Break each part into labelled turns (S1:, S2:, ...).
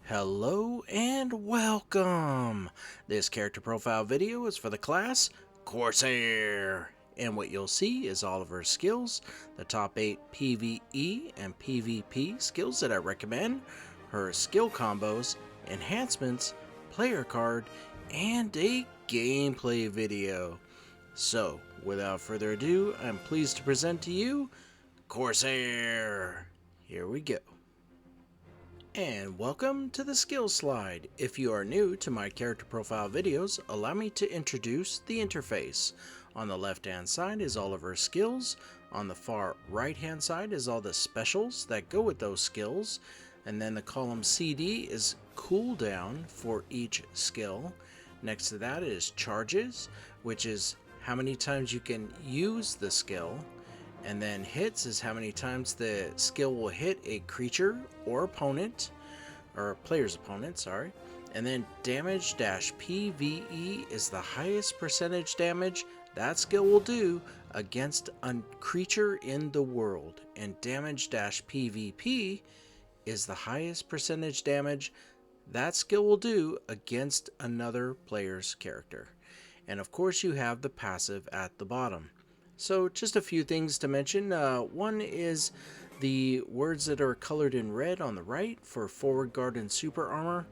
S1: Hello and welcome! This character profile video is for the class Corsair. And what you'll see is all of her skills, the top 8 PVE and PVP skills that I recommend, her skill combos, enhancements, player card, and a gameplay video. So, without further ado, I'm pleased to present to you Corsair. Here we go. And welcome to the skill slide. If you are new to my character profile videos, allow me to introduce the interface. On the left hand side is all of her skills. On the far right hand side is all the specials that go with those skills. And then the column CD is cooldown for each skill. Next to that is charges, which is how many times you can use the skill. And then hits is how many times the skill will hit a creature or opponent, or player's opponent, sorry. And then damage dash PVE is the highest percentage damage that skill will do against a creature in the world. And damage dash PVP is the highest percentage damage that skill will do against another player's character. And of course you have the passive at the bottom. So just a few things to mention. One is the words that are colored in red on the right for forward guard and super armor.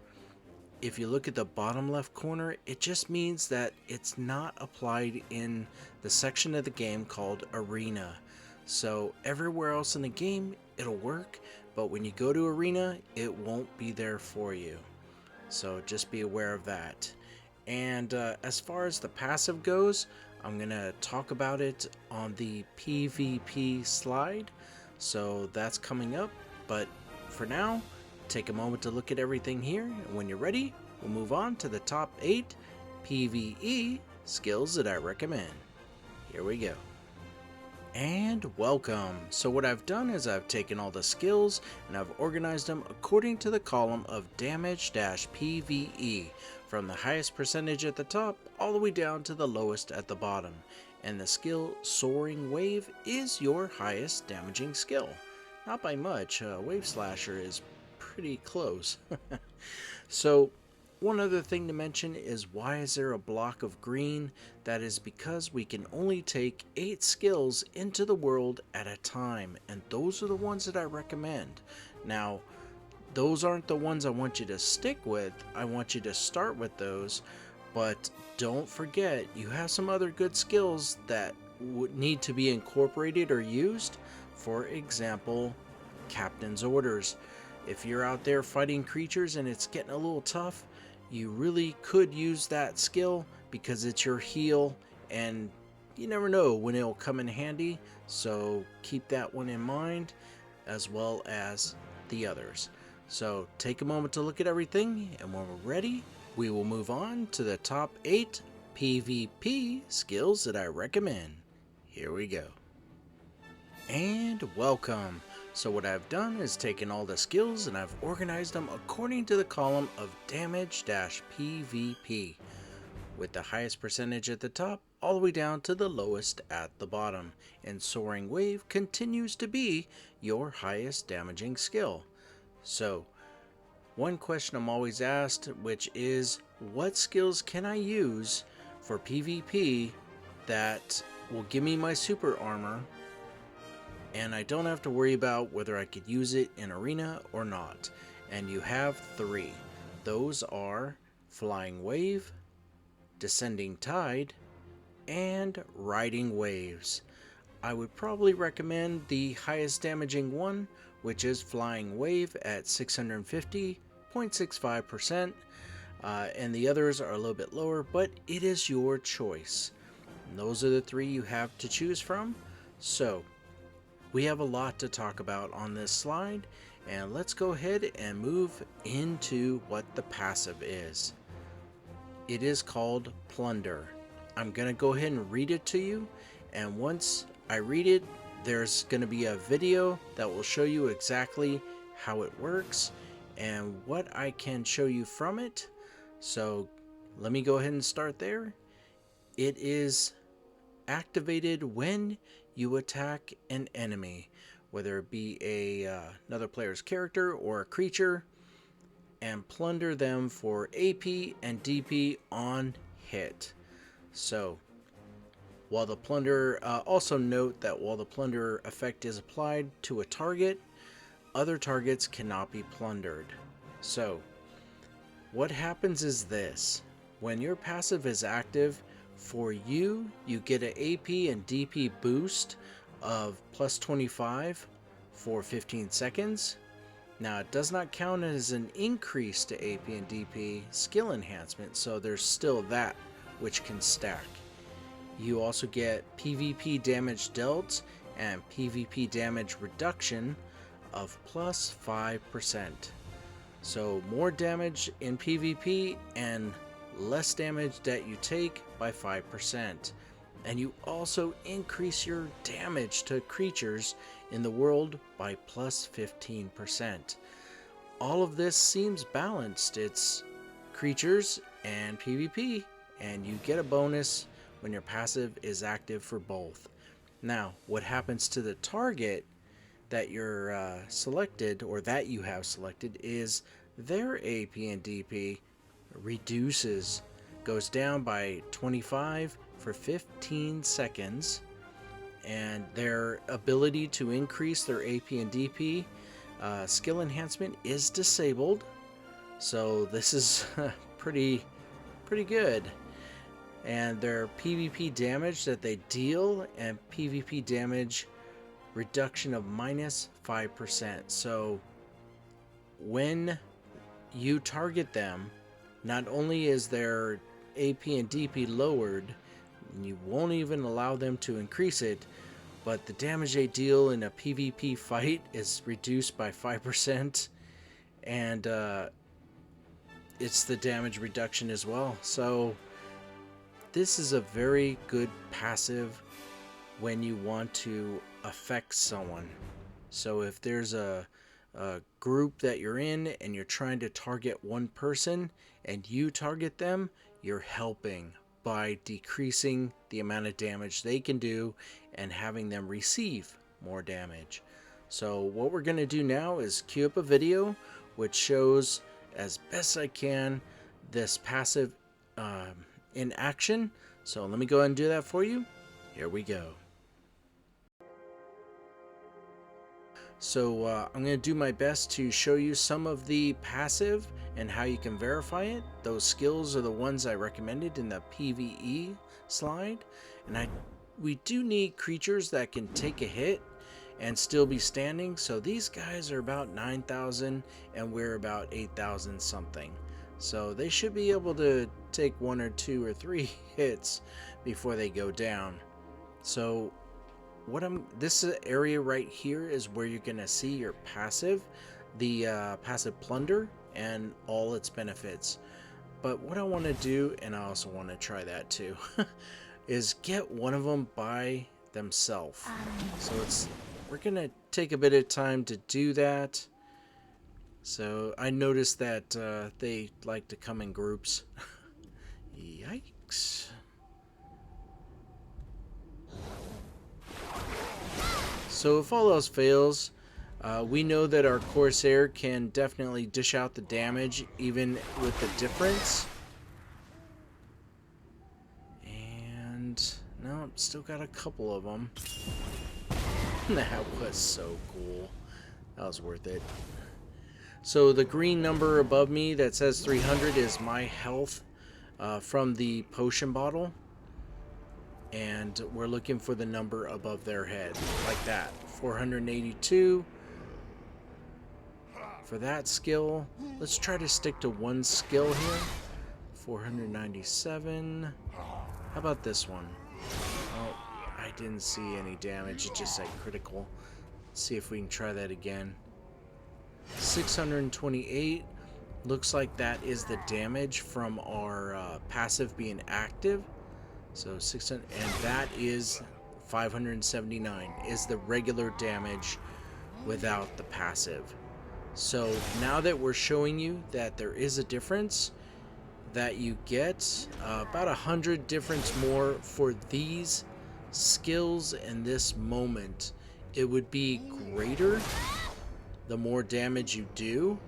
S1: If you look at the bottom left corner, it just means that it's not applied in the section of the game called Arena. So everywhere else in the game, it'll work, but when you go to Arena, it won't be there for you. So just be aware of that. And as far as the passive goes, I'm going to talk about it on the PvP slide, so that's coming up. But for now, take a moment to look at everything here, and when you're ready, we'll move on to the top 8 PvE skills that I recommend. Here we go. And welcome. So what I've done is I've taken all the skills and I've organized them according to the column of damage dash PVE, from the highest percentage at the top all the way down to the lowest at the bottom. And the skill Soaring Wave is your highest damaging skill. Not by much, Wave Slasher is pretty close. So one other thing to mention is, why is there a block of green? That is because we can only take 8 skills into the world at a time, and those are the ones that I recommend. Now, those aren't the ones I want you to stick with. I want you to start with those, but don't forget you have some other good skills that would need to be incorporated or used. For example, Captain's Orders. If you're out there fighting creatures and it's getting a little tough, you really could use that skill because it's your heal, and you never know when it'll come in handy. So keep that one in mind, as well as the others. So take a moment to look at everything, and when we're ready, we will move on to the top 8 PvP skills that I recommend. Here we go. And welcome. So what I've done is taken all the skills and I've organized them according to the column of damage dash PVP, with the highest percentage at the top all the way down to the lowest at the bottom. And Soaring Wave continues to be your highest damaging skill. So one question I'm always asked, which is, what skills can I use for PvP that will give me my super armor, and I don't have to worry about whether I could use it in Arena or not? And you have 3. Those are Flying Wave, Descending Tide, and Riding Waves. I would probably recommend the highest damaging one, which is Flying Wave at 650.65%, and the others are a little bit lower, but it is your choice. And those are the 3 you have to choose from. So we have a lot to talk about on this slide, and let's go ahead and move into what the passive is. It is called Plunder. I'm going to go ahead and read it to you, and once I read it, there's going to be a video that will show you exactly how it works and what I can show you from it. So let me go ahead and start there. It is activated when you attack an enemy, whether it be another player's character or a creature. and plunder them for AP and DP on hit. So while the plunder, also note that while the plunder effect is applied to a target, other targets cannot be plundered. So what happens is this: when your passive is active, for you get an AP and DP boost of plus 25 for 15 seconds. Now it does not count as an increase to AP and DP skill enhancement, so there's still that which can stack. You also get PvP damage dealt and PvP damage reduction of plus 5%. So more damage in PvP and less damage that you take by 5%. And you also increase your damage to creatures in the world by plus 15%. All of this seems balanced. It's creatures and PvP, and you get a bonus when your passive is active for both. Now, what happens to the target that you're selected, or that you have selected, is their AP and DP reduces, goes down by 25 for 15 seconds, and their ability to increase their AP and DP skill enhancement is disabled. So this is pretty good. And their PvP damage that they deal and PvP damage reduction of minus 5%. So when you target them, not only is their AP and DP lowered, and you won't even allow them to increase it, but the damage they deal in a PvP fight is reduced by 5%, and it's the damage reduction as well. So this is a very good passive when you want to affect someone. So if there's a group that you're in and you're trying to target one person and you target them, you're helping by decreasing the amount of damage they can do and having them receive more damage. So what we're going to do now is queue up a video which shows as best I can this passive in action. So let me go ahead and do that for you. Here we go. So I'm going to do my best to show you some of the passive and how you can verify it. Those skills are the ones I recommended in the PvE slide. And we do need creatures that can take a hit and still be standing. So these guys are about 9,000 and we're about 8,000 something. So they should be able to take 1 or 2 or 3 hits before they go down. So this area right here is where you're gonna see your passive, the passive plunder and all its benefits. But what I want to do, and I also want to try that too, is get one of them by themselves. So we're gonna take a bit of time to do that. So I noticed that they like to come in groups. Yikes. So if all else fails, we know that our Corsair can definitely dish out the damage even with the difference. And no, still got a couple of them. That was so cool. That was worth it. So the green number above me that says 300 is my health from the potion bottle. And we're looking for the number above their head, like that. 482 for that skill. Let's try to stick to one skill here. 497. How about this one? Oh, I didn't see any damage. It just said critical. Let's see if we can try that again. 628. Looks like that is the damage from our passive being active. So 600, and that is 579 is the regular damage without the passive. So now that we're showing you that there is a difference, that you get about 100 difference more for these skills in this moment. It would be greater the more damage you do.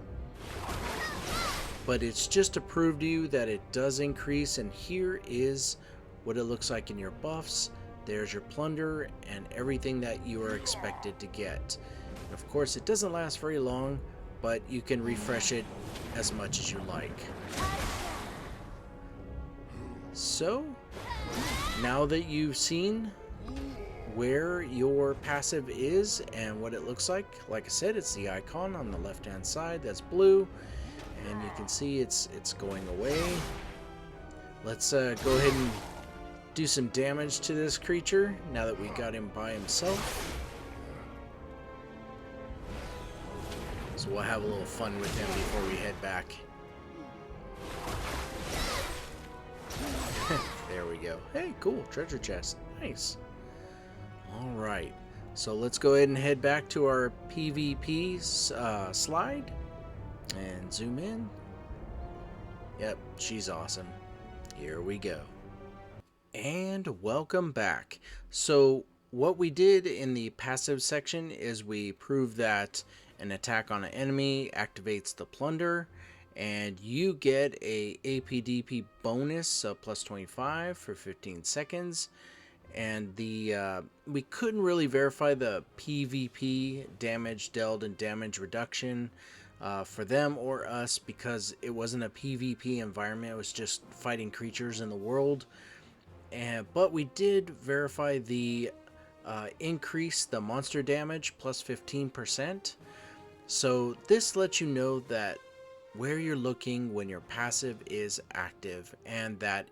S1: but it's just to prove to you that it does increase. And here is what it looks like in your buffs. There's your plunder and everything that you are expected to get. And of course, it doesn't last very long, but you can refresh it as much as you like. So, now that you've seen where your passive is and what it looks like I said, it's the icon on the left hand side that's blue, and you can see it's going away. Let's go ahead and do some damage to this creature now that we got him by himself. So we'll have a little fun with him before we head back. There we go. Hey, cool. Treasure chest. Nice. Alright. So let's go ahead and head back to our PvP slide. And zoom in. Yep, she's awesome. Here we go. And welcome back. So what we did in the passive section is we proved that an attack on an enemy activates the plunder, and you get a APDP bonus of plus 25 for 15 seconds. And the we couldn't really verify the PvP damage dealt and damage reduction for them or us because it wasn't a PvP environment. It was just fighting creatures in the world. But we did verify the increase the monster damage plus 15%. So this lets you know that where you're looking when your passive is active, and that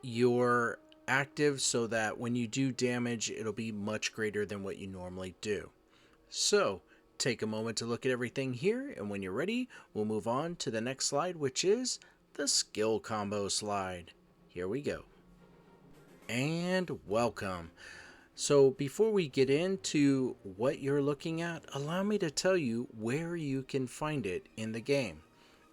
S1: you're active so that when you do damage, it'll be much greater than what you normally do. So take a moment to look at everything here, and when you're ready, we'll move on to the next slide, which is the skill combo slide. Here we go. And welcome. So before we get into what you're looking at, allow me to tell you where you can find it in the game.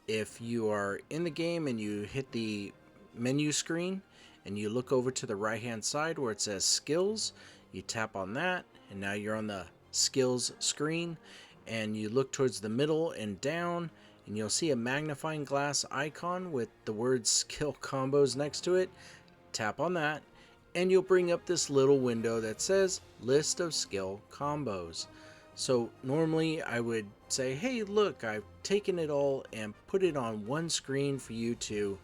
S1: If you are in the game and you hit the menu screen and you look over to the right hand side where it says skills, you tap on that, and now you're on the skills screen, and you look towards the middle and down, and you'll see a magnifying glass icon with the word skill combos next to it. Tap on that, and you'll bring up this little window that says list of skill combos. So normally I would say, hey, look, I've taken it all and put it on one screen for you to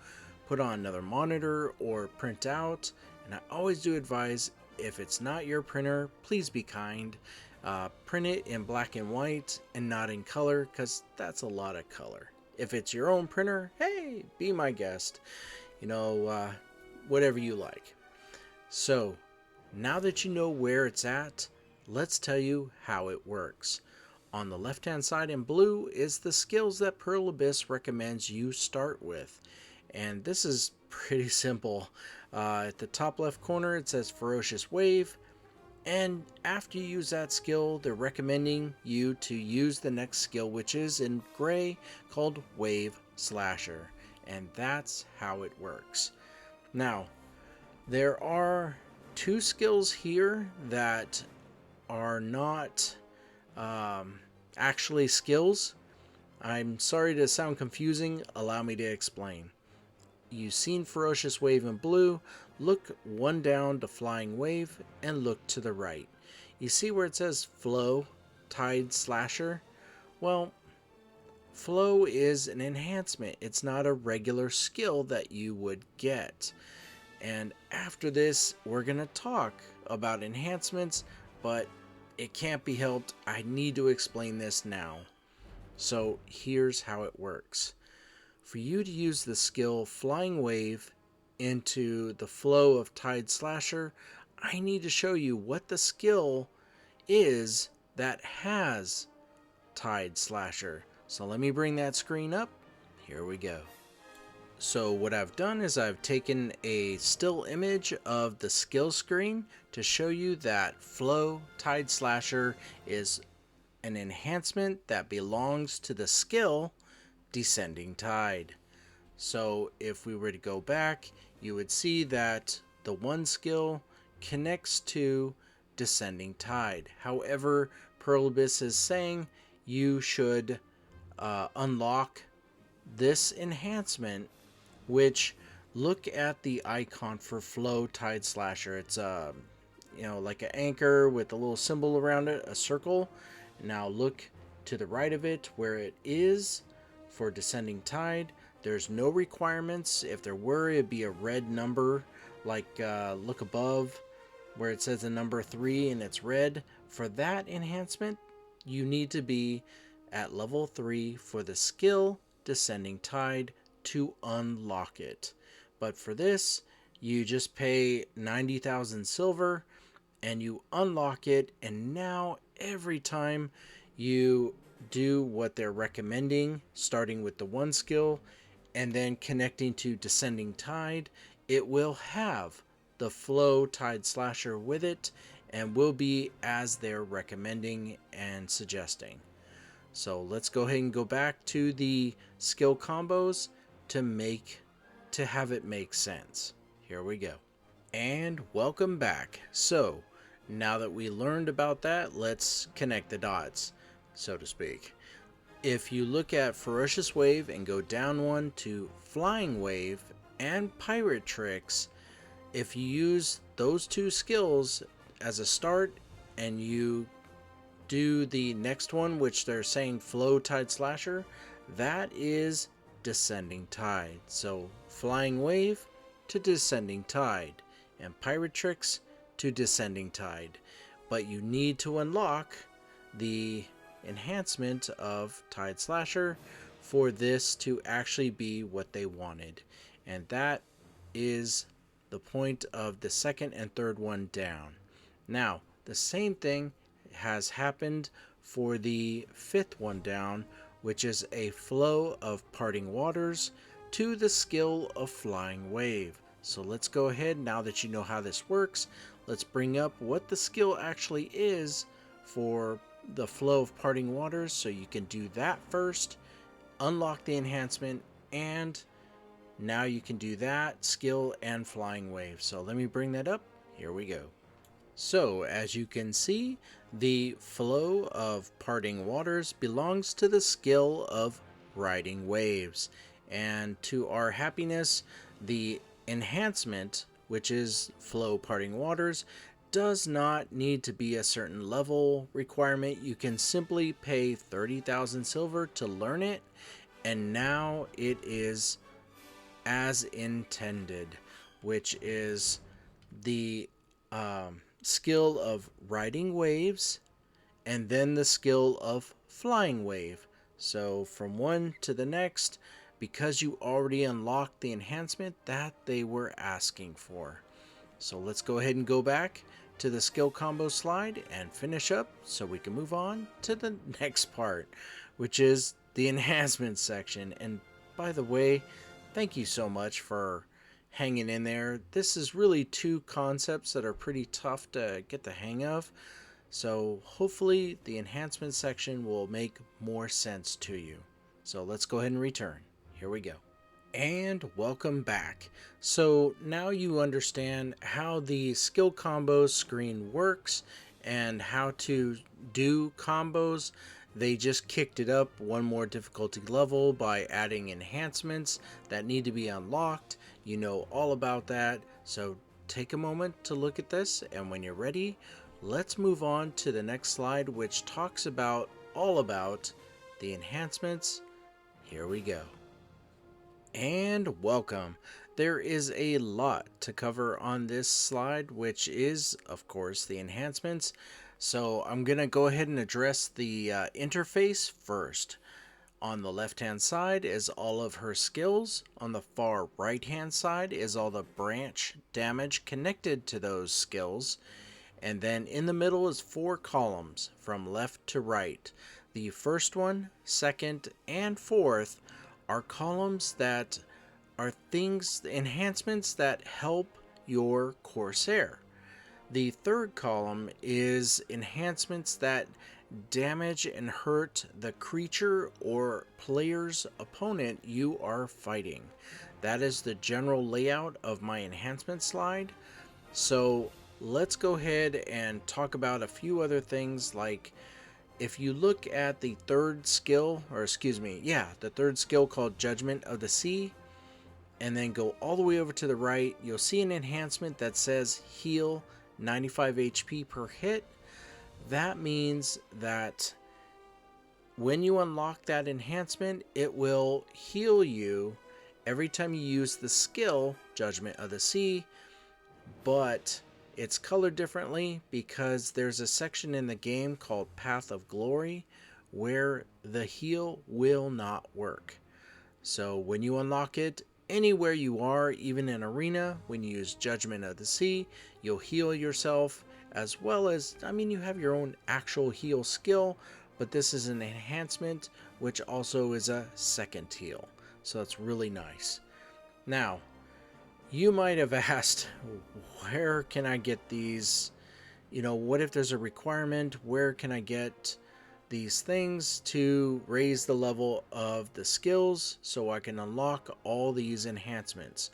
S1: put on another monitor or print out. And I always do advise, if it's not your printer, please be kind. Print it in black and white and not in color, because that's a lot of color. If it's your own printer, hey, be my guest. You know, whatever you like. So, now that you know where it's at, let's tell you how it works. On the left-hand side in blue is the skills that Pearl Abyss recommends you start with. And this is pretty simple. At the top left corner it says Ferocious Wave. And after you use that skill, they're recommending you to use the next skill, which is in gray, called Wave Slasher. And that's how it works. Now, there are two skills here that are not actually skills. I'm sorry to sound confusing. Allow me to explain. You've seen Ferocious Wave in blue. Look one down to Flying Wave and look to the right. You see where it says Flow Tide Slasher? Well, Flow is an enhancement. It's not a regular skill that you would get. And after this, we're going to talk about enhancements, but it can't be helped. I need to explain this now. So here's how it works. For you to use the skill Flying Wave into the flow of Tide Slasher, I need to show you what the skill is that has Tide Slasher. So let me bring that screen up. Here we go. So what I've done is I've taken a still image of the skill screen to show you that Flow Tide Slasher is an enhancement that belongs to the skill Descending Tide. So if we were to go back, you would see that the one skill connects to Descending Tide. However, Pearl Abyss is saying you should unlock this enhancement, which look at the icon for Flow Tide Slasher. It's like an anchor with a little symbol around it, a circle. Now look to the right of it where it is for Descending Tide. There's no requirements. If there were, it'd be a red number. Like look above where it says the number 3 and it's red. For that enhancement, you need to be at level 3 for the skill Descending Tide to unlock it. But for this, you just pay 90,000 silver and you unlock it, and now every time you do what they're recommending, starting with the one skill and then connecting to Descending Tide, it will have the Flow Tide Slasher with it and will be as they're recommending and suggesting. So let's go ahead and go back to the skill combos to have it make sense. Here we go. And welcome back. So now that we learned about that, let's connect the dots, so to speak. If you look at Ferocious Wave and go down one to Flying Wave and Pirate Tricks, if you use those two skills as a start and you do the next one, which they're saying Flow Tide Slasher, that is Descending Tide. So Flying Wave to Descending Tide and Pirate Tricks to Descending Tide. But you need to unlock the enhancement of Tide Slasher for this to actually be what they wanted. And that is the point of the second and third one down. Now, the same thing has happened for the fifth one down, which is a Flow of Parting Waters to the skill of Flying Wave. So let's go ahead, now that you know how this works, let's bring up what the skill actually is for the Flow of Parting Waters, so you can do that first, unlock the enhancement, and now you can do that skill and Flying Wave. So let me bring that up. Here we go. So as you can see, the Flow of Parting Waters belongs to the skill of Riding Waves. And to our happiness, the enhancement, which is Flow Parting Waters, does not need to be a certain level requirement. You can simply pay 30,000 silver to learn it, and now it is as intended, which is the skill of Riding Waves and then the skill of Flying Wave. So from one to the next, because you already unlocked the enhancement that they were asking for. So let's go ahead and go back to the skill combo slide and finish up so we can move on to the next part, which is the enhancement section. And by the way, thank you so much for hanging in there. This is really two concepts that are pretty tough to get the hang of. So hopefully the enhancement section will make more sense to you. So let's go ahead and return. Here we go. And welcome back. So now you understand how the skill combos screen works and how to do combos. They just kicked it up one more difficulty level by adding enhancements that need to be unlocked. You know all about that. So take a moment to look at this, and when you're ready, let's move on to the next slide, which talks about all about the enhancements. Here we go. And welcome. There is a lot to cover on this slide, which is, of course, the enhancements. So I'm going to go ahead and address the interface first. On the left-hand side is all of her skills. On the far right-hand side is all the branch damage connected to those skills. And then in the middle is 4 columns from left to right. The first one, second, and fourth are columns that are things, enhancements that help your Corsair. The third column is enhancements that damage and hurt the creature or player's opponent you are fighting. That is the general layout of my enhancement slide. So let's go ahead and talk about a few other things like if you look at the third skill, or excuse me, yeah, the third skill called Judgment of the Sea, and then go all the way over to the right, you'll see an enhancement that says heal 95 HP per hit. That means that when you unlock that enhancement, it will heal you every time you use the skill Judgment of the Sea, but it's colored differently because there's a section in the game called Path of Glory where the heal will not work. So when you unlock it, anywhere you are, even in arena, when you use Judgment of the Sea, you'll heal yourself, as well as, I mean, you have your own actual heal skill, but this is an enhancement, which also is a second heal. So that's really nice. Now, you might have asked, where can I get these? You know, what if there's a requirement? Where can I get these things to raise the level of the skills so I can unlock all these enhancements?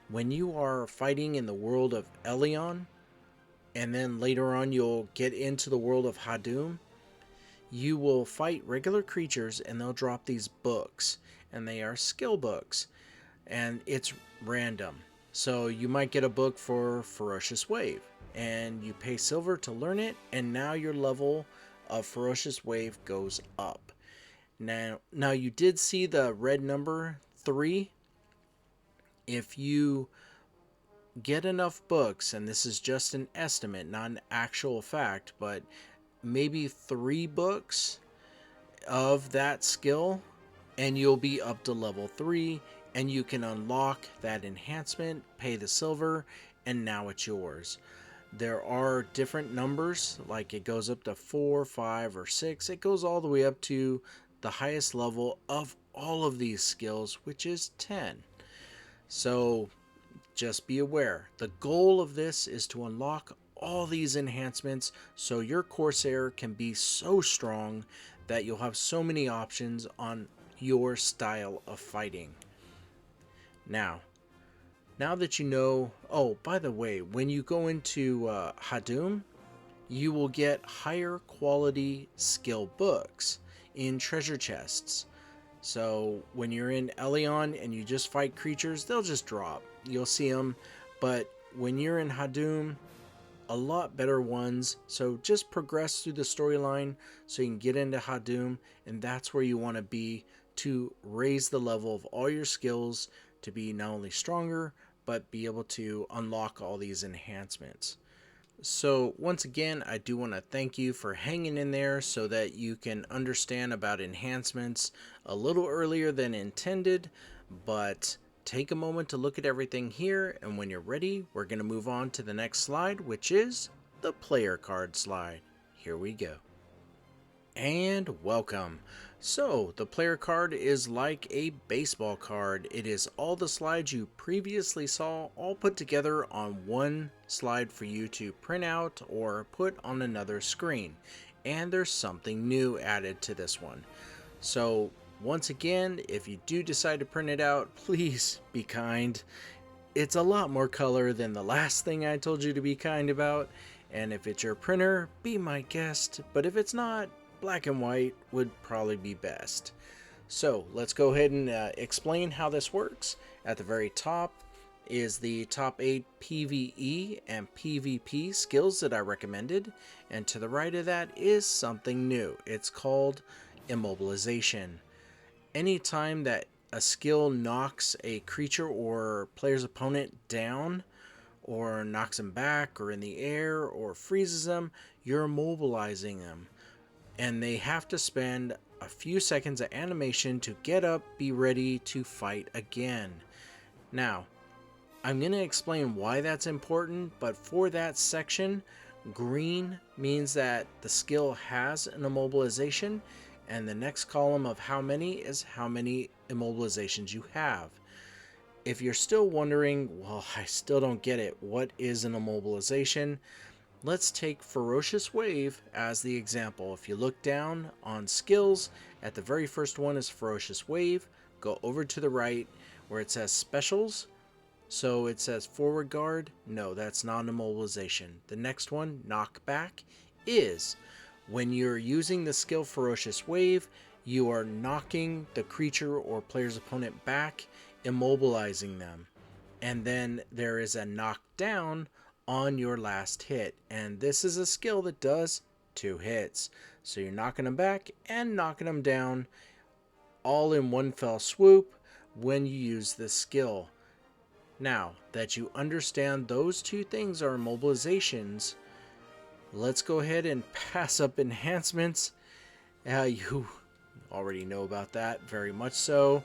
S1: When you are fighting in the world of Elion, and then later on you'll get into the world of Hadum, you will fight regular creatures and they'll drop these books, and they are skill books, and it's random. So you might get a book for Ferocious Wave, and you pay silver to learn it, and now your level of Ferocious Wave goes up. Now you did see the red number 3. If you get enough books, and this is just an estimate, not an actual fact, but maybe 3 books of that skill, and you'll be up to level 3, and you can unlock that enhancement, pay the silver, and now it's yours. There are different numbers, like it goes up to 4, 5, or 6. It goes all the way up to the highest level of all of these skills, which is 10. So just be aware. The goal of this is to unlock all these enhancements so your Corsair can be so strong that you'll have so many options on your style of fighting. Now that you know, oh, by the way, when you go into Hadum, you will get higher quality skill books in treasure chests. So when you're in Elion and you just fight creatures, they'll just drop. You'll see them. But when you're in Hadum, a lot better ones. So just progress through the storyline so you can get into Hadum, and that's where you want to be to raise the level of all your skills to be not only stronger, but be able to unlock all these enhancements. So once again, I do want to thank you for hanging in there so that you can understand about enhancements a little earlier than intended, but take a moment to look at everything here, and when you're ready, we're going to move on to the next slide, which is the player card slide. Here we go. And welcome. So the player card is like a baseball card. It is all the slides you previously saw all put together on one slide for you to print out or put on another screen. And there's something new added to this one. So once again, if you do decide to print it out, please be kind. It's a lot more color than the last thing I told you to be kind about. And if it's your printer, be my guest. But if it's not, black and white would probably be best. So let's go ahead and explain how this works. At the very top is the top 8 PVE and PVP skills that I recommended, and to the right of that is something new. It's called immobilization. Anytime that a skill knocks a creature or player's opponent down, or knocks them back or in the air, or freezes them, you're immobilizing them. And they have to spend a few seconds of animation to get up, be ready to fight again. Now, I'm going to explain why that's important, but for that section, green means that the skill has an immobilization, and the next column of how many is how many immobilizations you have. If you're still wondering, well, I still don't get it, what is an immobilization? Let's take Ferocious Wave as the example. If you look down on skills, at the very first one is Ferocious Wave. Go over to the right where it says Specials. So it says Forward Guard. No, that's not an immobilization. The next one, Knockback, is. When you're using the skill Ferocious Wave, you are knocking the creature or player's opponent back, immobilizing them. And then there is a knockdown on your last hit. And this is a skill that does 2 hits. So you're knocking them back and knocking them down all in one fell swoop when you use this skill. Now that you understand those 2 things are immobilizations, let's go ahead and pass up enhancements. You already know about that, very much so.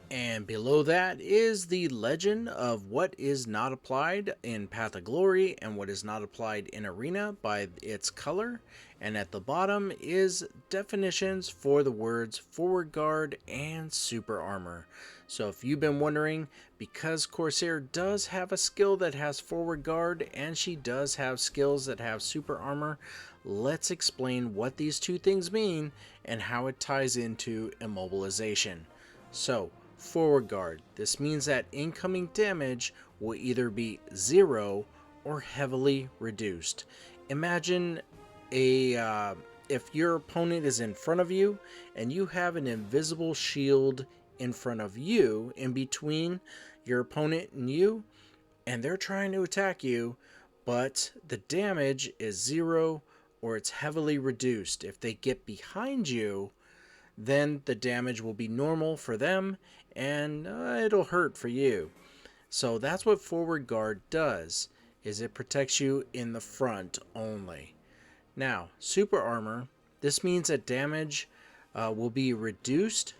S1: And below that is the legend of what is not applied in Path of Glory and what is not applied in Arena by its color. And at the bottom is definitions for the words Forward Guard and Super Armor. So if you've been wondering, because Corsair does have a skill that has Forward Guard and she does have skills that have Super Armor, let's explain what these 2 things mean and how it ties into immobilization. So, Forward Guard. This means that incoming damage will either be 0 or heavily reduced. Imagine if your opponent is in front of you and you have an invisible shield in front of you, in between your opponent and you, and they're trying to attack you, but the damage is 0 or it's heavily reduced. If they get behind you, then the damage will be normal for them and it'll hurt for you. So that's what Forward Guard does, is it protects you in the front only. Now, Super Armor, this means that damage will be reduced,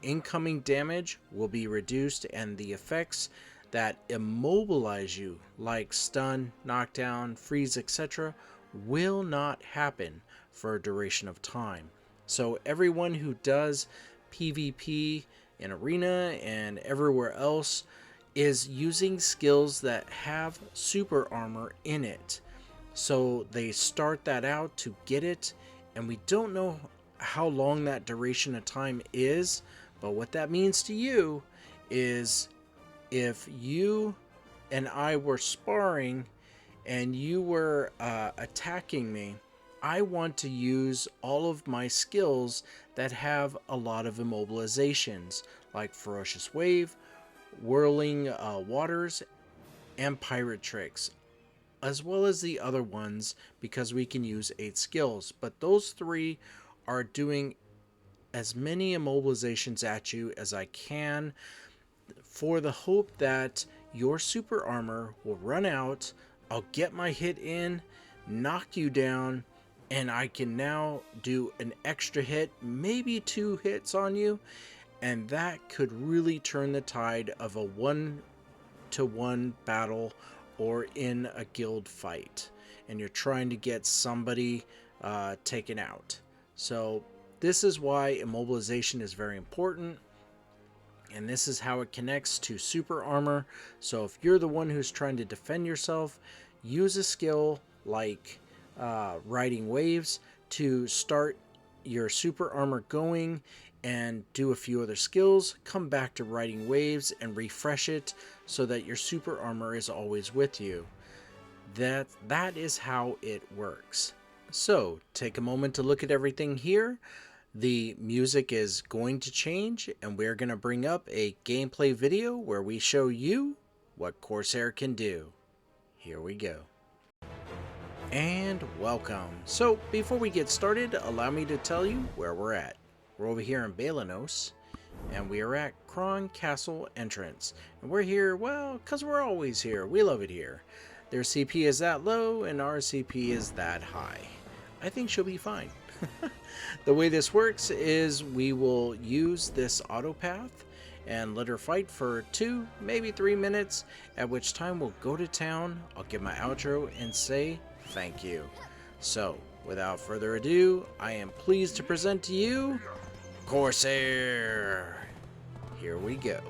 S1: incoming damage will be reduced, and the effects that immobilize you, like stun, knockdown, freeze, etc., will not happen for a duration of time. So everyone who does PvP in Arena and everywhere else is using skills that have Super Armor in it. So they start that out to get it, and we don't know how long that duration of time is, but what that means to you is if you and I were sparring and you were attacking me, I want to use all of my skills that have a lot of immobilizations, like Ferocious Wave, Whirling Waters, and Pirate Tricks, as well as the other ones, because we can use 8 skills. But those 3 are doing as many immobilizations at you as I can, for the hope that your Super Armor will run out, I'll get my hit in, knock you down, and I can now do an extra hit, maybe 2 hits on you, and that could really turn the tide of a 1-to-1 battle or in a guild fight, and you're trying to get somebody taken out. So this is why immobilization is very important, and this is how it connects to Super Armor. So if you're the one who's trying to defend yourself, use a skill like Riding Waves to start your Super Armor going, and do a few other skills, come back to Riding Waves and refresh it so that your Super Armor is always with you. That is how it works. So take a moment to look at everything here. The music is going to change, and we're going to bring up a gameplay video where we show you what Corsair can do. Here we go. And welcome. So before we get started, allow me to tell you where we're at. We're over here in Balanos, and we are at Kron Castle entrance. And we're here, well, because we're always here. We love it here. Their CP is that low, and our CP is that high. I think she'll be fine. The way this works is we will use this auto path and let her fight for 2, maybe 3 minutes, at which time we'll go to town, I'll give my outro, and say thank you. So, without further ado, I am pleased to present to you Corsair. Here we go.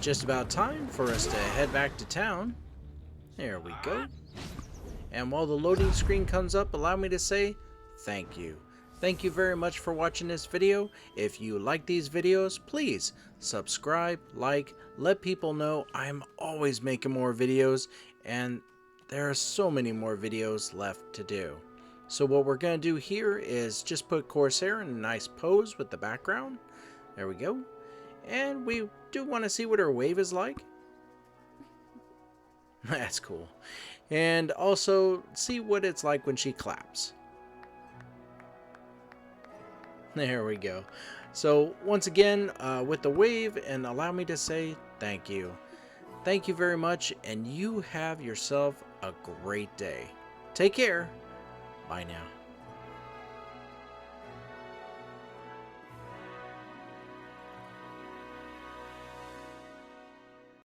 S1: just about time for us to head back to town. There we go. And while the loading screen comes up, allow me to say thank you. Thank you very much for watching this video. If you like these videos, please subscribe, like, let people know I'm always making more videos, and there are so many more videos left to do. So what we're going to do here is just put Corsair in a nice pose with the background. There we go. And we do want to see what her wave is like. That's cool. And also see what it's like when she claps. There we go. So once again, with the wave, and allow me to say thank you. Thank you very much, and you have yourself a great day. Take care. Bye now.